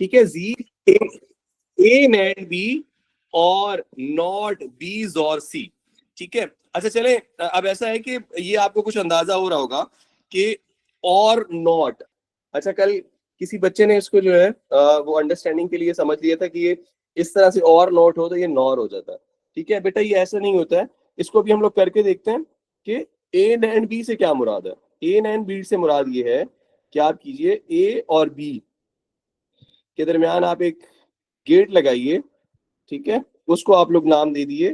ठीक है, जी ए NAND B और नॉट बी और सी। ठीक है, अच्छा चले, अब ऐसा है कि ये आपको कुछ अंदाजा हो रहा होगा कि और नॉट, अच्छा कल किसी बच्चे ने इसको जो है वो अंडरस्टैंडिंग के लिए समझ लिया था कि ये इस तरह से और नॉट हो तो ये नॉर हो जाता है। ठीक है बेटा, ये ऐसा नहीं होता है। इसको भी हम लोग करके देखते हैं कि ए एंड बी से क्या मुराद है। ए एंड बी से मुराद ये है कि आप कीजिए ए और बी के दरमियान आप एक गेट लगाइए। ठीक है, उसको आप लोग नाम दे दिए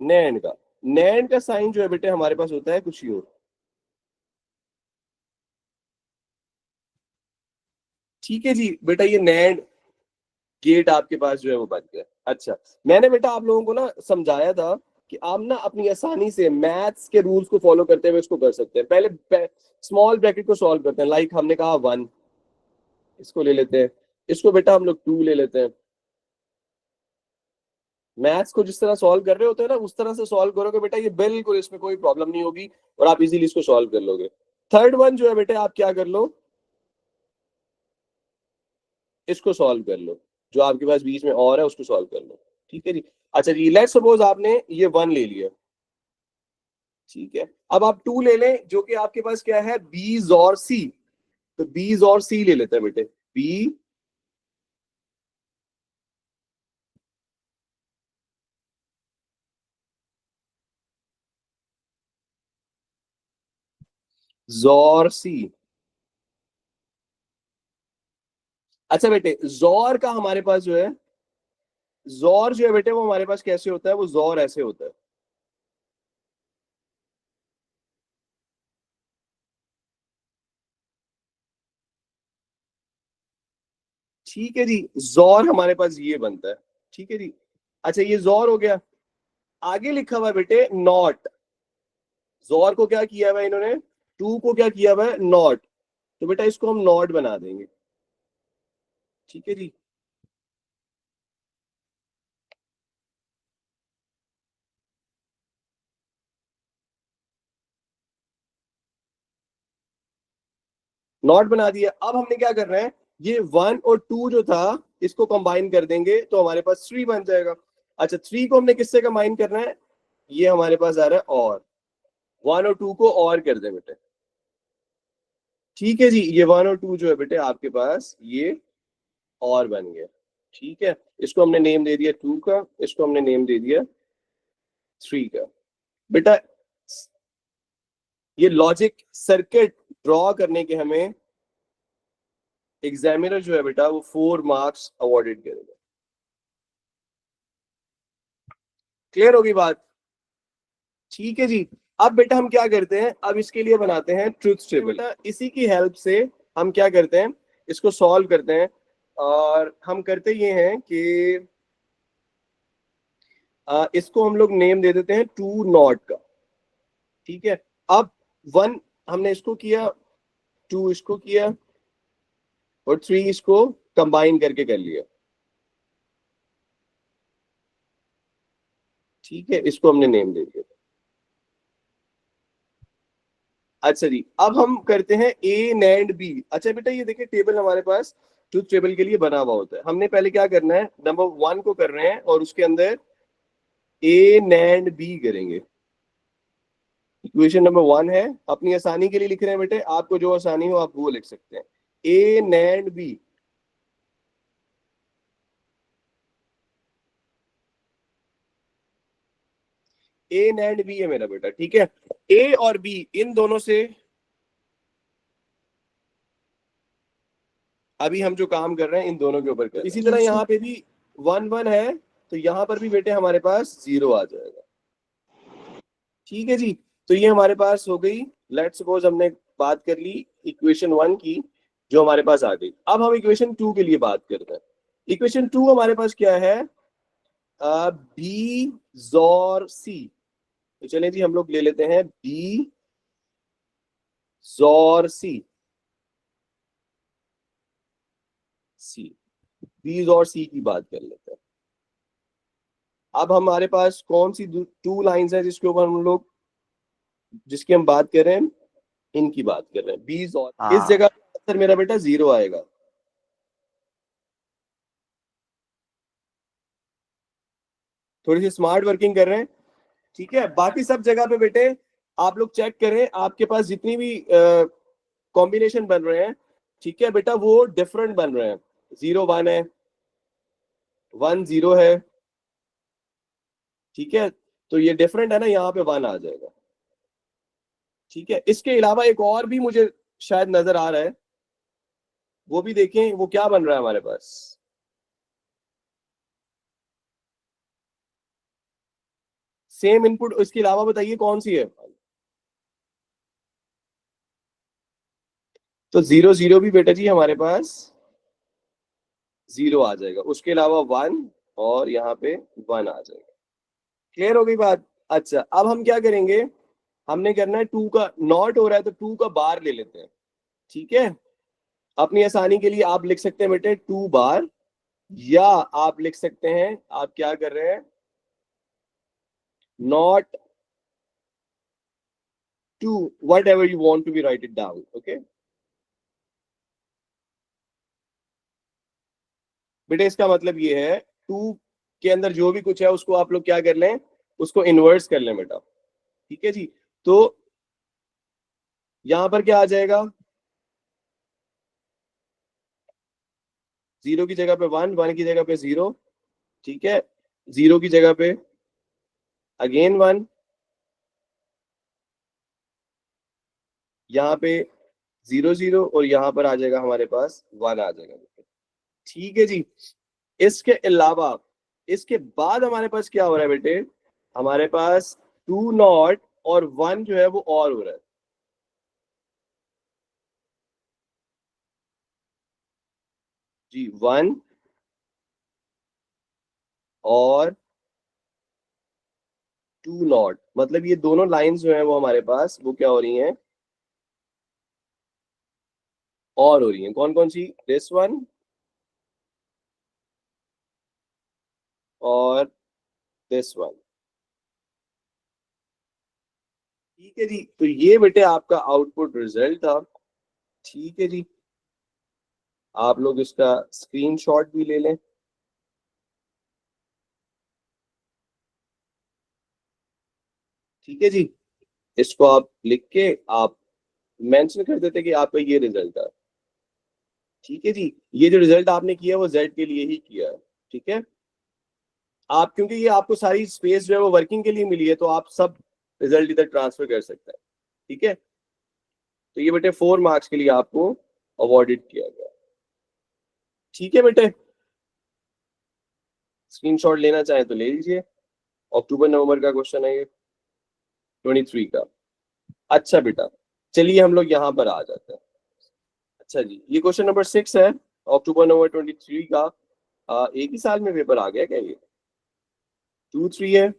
नैंड का। नैंड का साइन जो है बेटे हमारे पास होता है कुछ यूं। ठीक है जी बेटा, ये नैंड गेट आपके पास जो है वो बन गया। अच्छा, मैंने बेटा आप लोगों को ना समझाया था कि आप ना अपनी आसानी से मैथ्स के रूल्स को फॉलो करते हुए इसको कर सकते हैं। पहले स्मॉल ब्रैकेट को सॉल्व करते हैं, लाइक हमने कहा 1, इसको ले लेते हैं, इसको बेटा हम लोग 2 ले लेते हैं। मैथ्स को जिस तरह सॉल्व कर रहे होते हैं ना उस तरह से सॉल्व करोगे बेटा, ये बिल्कुल इसमें कोई प्रॉब्लम नहीं होगी और आप इजीली इसको सॉल्व कर लोगे। थर्ड वन जो है बेटे आप क्या कर लो, इसको सॉल्व कर लो, जो आपके पास बीच में और है उसको सॉल्व कर लो। ठीक है जी, अच्छा जी, लेट्स सपोज आपने ये 1 ले लिया। ठीक है, अब आप 2 ले लें जो कि आपके पास क्या है, बीज और सी। तो बीज और सी ले लेते हैं बेटे, बी जोर सी। अच्छा बेटे, जोर का हमारे पास जो है, जोर जो है बेटे वो हमारे पास कैसे होता है, वो जोर ऐसे होता है। ठीक है जी, जोर हमारे पास ये बनता है। ठीक है जी, अच्छा ये जोर हो गया। आगे लिखा हुआ है बेटे नॉट। जोर को क्या किया हुआ है इन्होंने, 2 को क्या किया हुआ है, नॉट। तो बेटा इसको हम नॉट बना देंगे। ठीक है जी, नॉट बना दिया। अब हमने क्या करना है, ये 1 और 2 जो था इसको कंबाइन कर देंगे तो हमारे पास 3 बन जाएगा। अच्छा, 3 को हमने किससे कंबाइन करना है, ये हमारे पास आ रहा है और 1 और 2 को और कर दे बेटे। ठीक है जी, ये 1 और 2 जो है बेटे आपके पास ये और बन गया। ठीक है, इसको हमने नेम दे दिया 2 का, इसको हमने नेम दे दिया 3 का। बेटा ये लॉजिक सर्किट ड्रॉ करने के हमें एग्जामिनर जो है बेटा वो 4 मार्क्स अवॉर्डेड करेगा। क्लियर होगी बात? ठीक है जी, अब बेटा हम क्या करते हैं, अब इसके लिए बनाते हैं ट्रुथ टेबल। बेटा इसी की हेल्प से हम क्या करते हैं, इसको सॉल्व करते हैं। और हम करते ये हैं कि इसको हम लोग नेम दे देते हैं 2 नॉट का। ठीक है, अब 1 हमने इसको किया, 2 इसको किया और 3 इसको कंबाइन करके कर लिया। ठीक है, इसको हमने नेम दे दिया। अच्छा जी, अब हम करते हैं ए एंड बी। अच्छा बेटा ये देखिए टेबल हमारे पास ट्रुथ टेबल के लिए बना हुआ होता है। हमने पहले क्या करना है, नंबर 1 को कर रहे हैं और उसके अंदर ए एंड बी करेंगे। इक्वेशन नंबर 1 है, अपनी आसानी के लिए लिख रहे हैं बेटे, आपको जो आसानी हो आप वो लिख सकते हैं। A and B, A and B है मेरा बेटा। ठीक है, ए और बी इन दोनों से अभी हम जो काम कर रहे हैं इन दोनों के ऊपर कर। इसी तरह यहाँ पे भी 1 1 है तो यहाँ पर भी बेटे हमारे पास 0 आ जाएगा। ठीक है जी, तो ये हमारे पास हो गई। लेट्स सपोज हमने बात कर ली इक्वेशन 1 की जो हमारे पास आ गई। अब हम इक्वेशन 2 के लिए बात करते हैं। इक्वेशन 2 हमारे पास क्या है, बी जोर सी। तो चलिए जी हम लोग ले लेते हैं बी जोर सी। सी, बी और सी की बात कर लेते हैं। अब हमारे पास कौन सी 2 लाइंस है जिसके ऊपर हम लोग, जिसकी हम बात कर रहे हैं, इनकी बात कर रहे हैं बीज और इस जगह आंसर मेरा बेटा 0 आएगा। थोड़ी सी स्मार्ट वर्किंग कर रहे हैं, ठीक है। बाकी सब जगह पे बेटे आप लोग चेक करें, आपके पास जितनी भी कॉम्बिनेशन बन रहे हैं, ठीक है बेटा, वो डिफरेंट बन रहे हैं। 0 1 है, 1 0 है, ठीक है। तो ये डिफरेंट है ना, यहाँ पे 1 आ जाएगा, ठीक है। इसके अलावा एक और भी मुझे शायद नजर आ रहा है, वो भी देखें वो क्या बन रहा है हमारे पास। सेम इनपुट, इसके अलावा बताइए कौन सी है। तो 0 0 भी बेटा जी हमारे पास 0 आ जाएगा, उसके अलावा 1 और यहाँ पे 1 आ जाएगा। क्लियर हो गई बात। अच्छा अब हम क्या करेंगे, हमने करना है 2 का, नॉट हो रहा है तो 2 का बार ले लेते हैं, ठीक है। अपनी आसानी के लिए आप लिख सकते हैं बेटे 2 बार, या आप लिख सकते हैं, आप क्या कर रहे हैं, not 2, whatever you want to be write it down, okay। बेटे इसका मतलब ये है 2 के अंदर जो भी कुछ है उसको आप लोग क्या कर लें, उसको इन्वर्स कर लें बेटा, ठीक है जी। तो यहां पर क्या आ जाएगा, 0 की जगह पे 1, 1 की जगह पे 0, ठीक है। 0 की जगह पे अगेन 1, यहाँ पे 0 0, और यहाँ पर आ जाएगा हमारे पास 1 आ जाएगा, ठीक है जी। इसके अलावा इसके बाद हमारे पास क्या हो रहा है बेटे, हमारे पास 2 नॉट और 1 जो है वो और हो रहा है, जी 1 और 2 नॉट, मतलब ये दोनों लाइंस जो है वो हमारे पास वो क्या हो रही हैं, और हो रही हैं। कौन कौन सी, दिस वन और दिस वन, ठीक है जी। तो ये बेटे आपका आउटपुट रिजल्ट था, ठीक है जी। आप लोग इसका स्क्रीनशॉट भी ले लें, ठीक है जी। इसको आप लिख के आप मेंशन कर देते कि आपका ये रिजल्ट है, ठीक है जी। ये जो रिजल्ट आपने किया वो जेड के लिए ही किया है, ठीक है। आप क्योंकि ये आपको सारी स्पेस जो है वो वर्किंग के लिए मिली है, तो आप सब रिजल्ट इधर ट्रांसफर कर सकते हैं, ठीक है। तो ये बेटे 4 मार्क्स के लिए आपको अवॉर्डेड किया गया, ठीक है बेटे। स्क्रीनशॉट लेना चाहे तो ले लीजिए। अक्टूबर नवंबर का क्वेश्चन है ये, 23 का। अच्छा बेटा, चलिए हम लोग यहाँ पर आ जाते हैं। अच्छा जी, ये क्वेश्चन नंबर 6 है, अक्टूबर नवंबर 23 का। एक ही साल में पेपर आ गया क्या ये, 2 3 है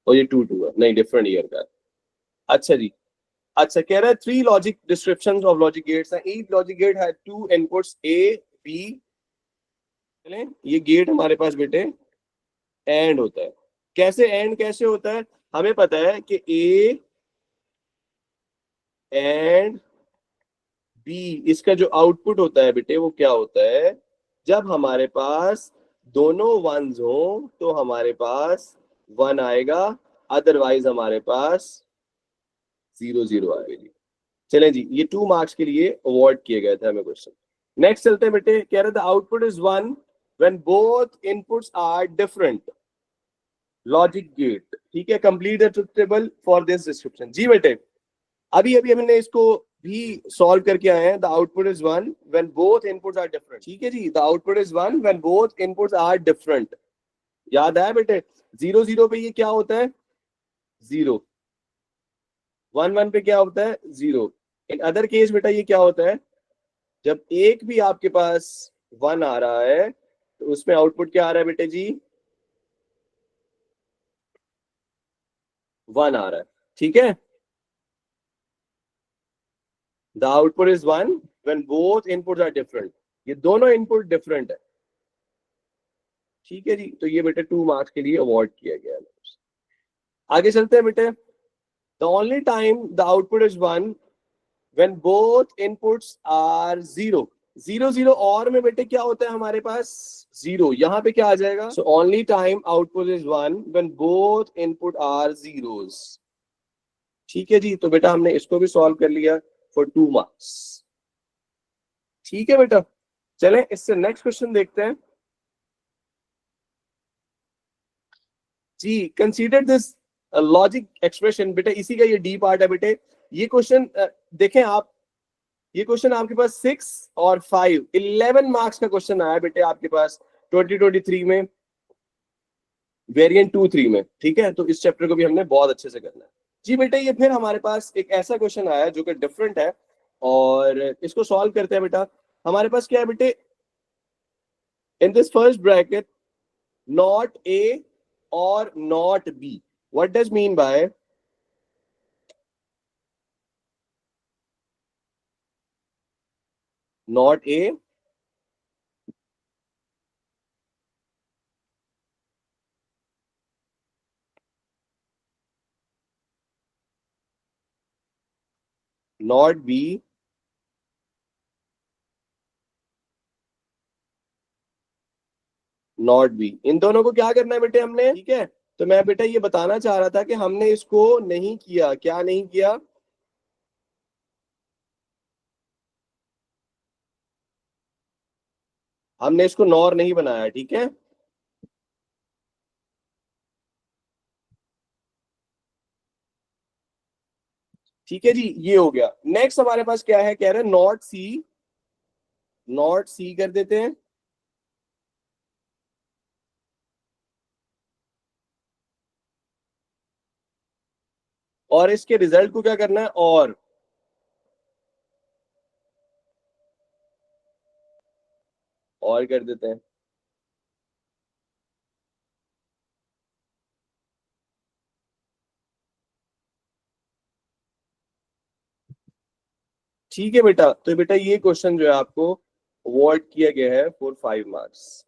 और ये 2 2 है, नहीं डिफरेंट ईयर का है। अच्छा जी, अच्छा कह रहा है 3 logic descriptions of logic gates हैं, each logic gate has 2 inputs A B. चलें, ये गेट हमारे पास बेटे एंड होता है। कैसे एंड कैसे होता है, हमें पता है कि ए एंड बी, इसका जो आउटपुट होता है बेटे वो क्या होता है, जब हमारे पास दोनों वंस हो तो हमारे पास 1 आएगा, अदरवाइज हमारे पास 0 0 आएगा जी। चलें जी, ये 2 मार्क्स के लिए अवार्ड किए गए थे हमें क्वेश्चन। नेक्स्ट चलते हैं बेटे, कह रहे थे output is 1 when both inputs are different logic gate, ठीक है। Complete the truth table for this description. जी बेटे, अभी अभी हमने इसको भी सॉल्व करके आए हैं। The output is 1 when both inputs are different, ठीक है जी। The output is 1 when both inputs are different. याद है बेटे, 0 0 पे ये क्या होता है, 0, 1 1 पे क्या होता है, 0। इन अदर केस बेटा ये क्या होता है, जब एक भी आपके पास 1 आ रहा है तो उसमें आउटपुट क्या आ रहा है बेटे जी, 1 आ रहा है, ठीक है। The output is 1 when both inputs are different, ये दोनों इनपुट डिफरेंट है, ठीक है जी। तो ये बेटे 2 मार्क्स के लिए अवार्ड किया गया है। आगे चलते हैं बेटे, the only time the output is 1 when both inputs are zero, zero zero और में बेटे क्या होता है हमारे पास, जीरो, यहां पे क्या आ जाएगा, so only time output is one when both input are zeros. ठीक है जी, तो बेटा हमने इसको भी सॉल्व कर लिया फॉर 2 मार्क्स। ठीक है बेटा, चलें इससे नेक्स्ट क्वेश्चन देखते हैं जी। कंसीडर दिस लॉजिक एक्सप्रेशन, बेटा इसी का ये डी पार्ट है बेटे। ये क्वेश्चन देखें आप, ये क्वेश्चन आपके पास 6 और 5 11 मार्क्स का क्वेश्चन आया बेटे आपके पास 2023 में, वेरिएंट 2 3 में। ठीक है, तो इस चैप्टर को भी हमने बहुत अच्छे से करना है जी बेटे। ये फिर हमारे पास एक ऐसा क्वेश्चन आया जो कि डिफरेंट है, और इसको सॉल्व करते हैं बेटा। हमारे पास क्या है बेटे, in this first bracket not A और not B, what does mean by not A not B not B, इन दोनों को क्या करना है बेटे हमने, ठीक है। तो मैं बेटा ये बताना चाह रहा था कि हमने इसको नहीं किया, क्या नहीं किया, हमने इसको नॉर नहीं बनाया, ठीक है। ठीक है जी, ये हो गया। नेक्स्ट हमारे पास क्या है, कह रहे हैं नॉट सी, नॉट सी कर देते हैं, और इसके रिजल्ट को क्या करना है, और कर देते हैं। ठीक है बेटा, तो बेटा ये क्वेश्चन जो है आपको अवॉर्ड किया गया है फॉर 5 मार्क्स।